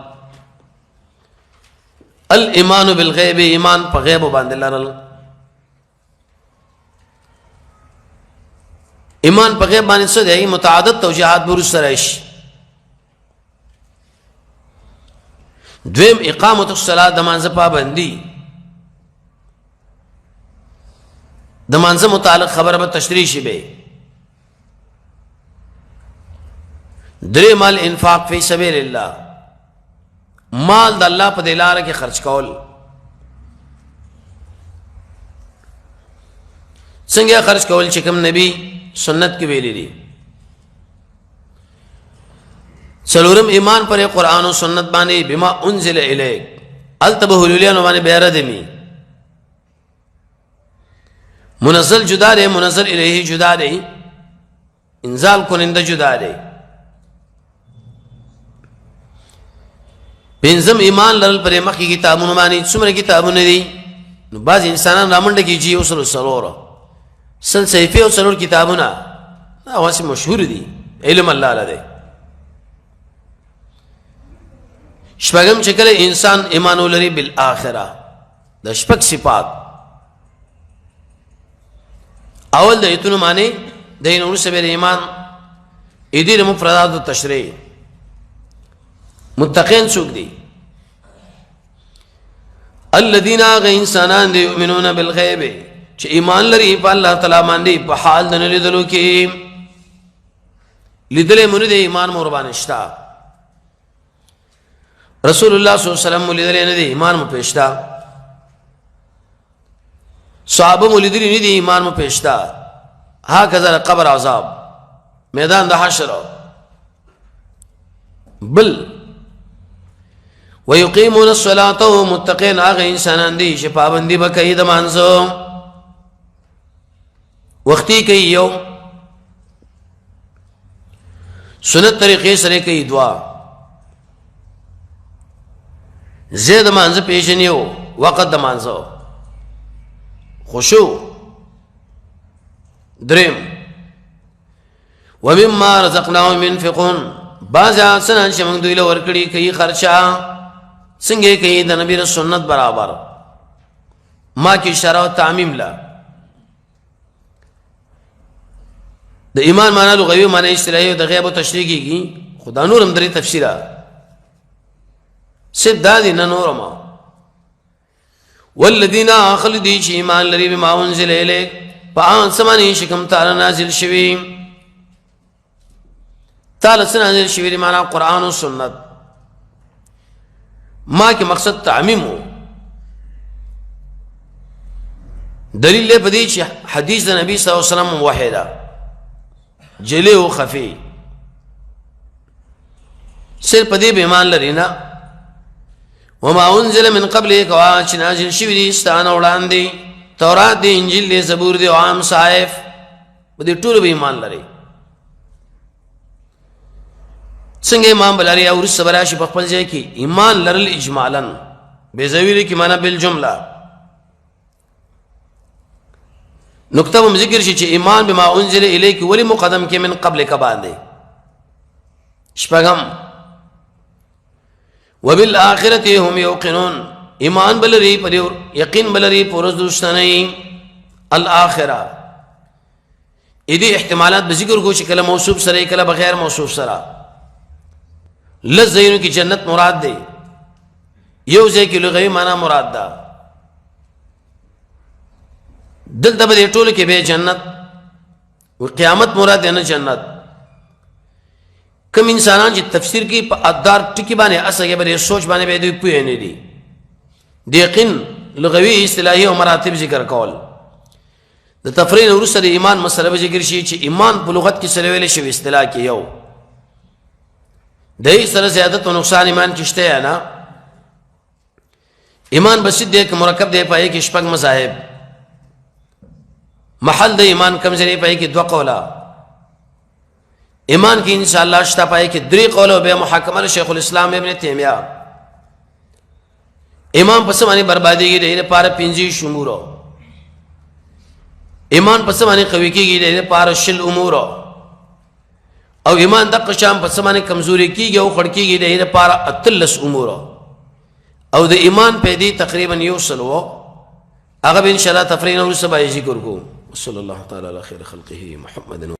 الایمان بالغیب، ایمان په غیب باندې لرل. ایمان په غیب باندې څه دی؟ متعدد توجیهات ورسره راشي. دویم اقامت الصلاة، د مانځه پابندي. د مانځه متعلق خبره به تشریح شي به. دریم الانفاق فی سبیل الله، مال د الله په لاره کې خرج کول. څنګه خرج کول چې کوم نبی سنت کې ویلي دي. څلورم ایمان پر قرآن او سنت باندې، بما انزل الیک، التبه للیانو باندې بیره دمی. منزل جدا دی، منزل الیه جدا دی، انزال کننده جدا دی. پنځم ایمان لرل پر مخکې کتابونو باندې. څومره کتابونه دي؟ نو بعض انسانان رامنډه کیږي یو سل صحیفه او څلور کتابونه، اوس مشهور دي، علم الله لده. شپږم چې کله انسان ایمان ولري بالآخره، د شپږ صفات. اول د ایتونو معنی دین اور سبیل ایمان، ایدیر مفردات تشریح. متقین څوک دي؟ الذين انسانان دي يؤمنون بالغیب، چې ایمان لري په الله تعالی باندې په حال د نه لیدلو کې. لیدلې مونږ د ایمان مور باندې شتا. رسول الله صلی الله علیه وسلم لیدلې نه دي، ایمان مو پېښتا. صحابه مو لیدلې نه دي، ایمان مو پېښتا. هکذا قبر عذاب، میدان د حشر. بل ويقيمون الصلاة متقين هغه انسانان دي چې پابندي به کوي د مانځو وختي کوي یو سنت طریقې سره کوي دعا زید مانځ پیژنیو وقت د مانځو خشوع دریم ومما رزقناهم ينفقون بعض آسان چې موږ دوی له ورکړي کوي خرچه څنګه کوي د نبی رسول سنت برابر ما کې اشاره او تعمیم لا د ایمان معنا لغوي معنا اصطلاحي د غیب او تشریح کیږي خدا نور هم درې تفسیره سید دادی نه نور ما والذین خلدی چې ایمان لري بما انزل الیک په سمانی شکم تعالی نازل شوی تعالی نازل شوی معنا قرآن او سنت ما کې مقصد تعمیم ہو دلیل له بدی چې حدیث د نبی صلی الله علیه وسلم واحده جلی او خفی صرف پدې به ایمان لري نه وما انزل من قبلك واچ نازل شوی دي ستانه وړاندې تورات دی انجیل دی زبور دی عام صحائف دې ټول به ایمان لري څنګه ایمان بلري او رسبراشي په خپل ځای کې ایمان لرل اجمالا به زویل کې معنا بالجمله نقطه هم ذکر شي چې ایمان بما انزل الیک ولی مقدم کې من قبل کا باندې شپږم وبالآخرة هم يوقنون ایمان بلری پر یقین بلری پرز دوستنی الاخره اې دې احتمالات به ذکر کو چې کله موصوف سره کله بغیر موصوف سره لزینو کی جنت مراد دی یو ځای کې لغوي معنا مراد ده دلته به ټول کې به جنت او قیامت مراد نه جنت کوم انسانان چې تفسیر کې په ادار ټکی باندې اسګه به سوچ باندې به دوی پوه نه دي د یقین لغوي اصطلاحي او مراتب ذکر کول د تفرین ورسره ایمان مسله به ذکر شي چې ایمان په لغت کې سره ویل شي اصطلاح کې یو دای سره زیادت او نقصان ایمان کې شته یا نه ایمان بسید دی که مرکب دی پای کې شپږ مذاهب محل د ایمان کمزوري پای کې دوه قولا ایمان کې ان شاء الله شته پای کې درې قول او به محاکمه شیخ الاسلام ابن تیمیہ ایمان پس باندې بربادي کې د لپاره 15 امور ایمان پس باندې قوي کېږي د لپاره شل امور او ایمان د قشام پس باندې کمزوري کېږي او خړ کېږي د لپاره اتلس امور او د ایمان په دې تقریبا یو سلو هغه ان شاء الله تفریح او سبا ذکر کو صلی الله تعالی علی خیر خلقه محمد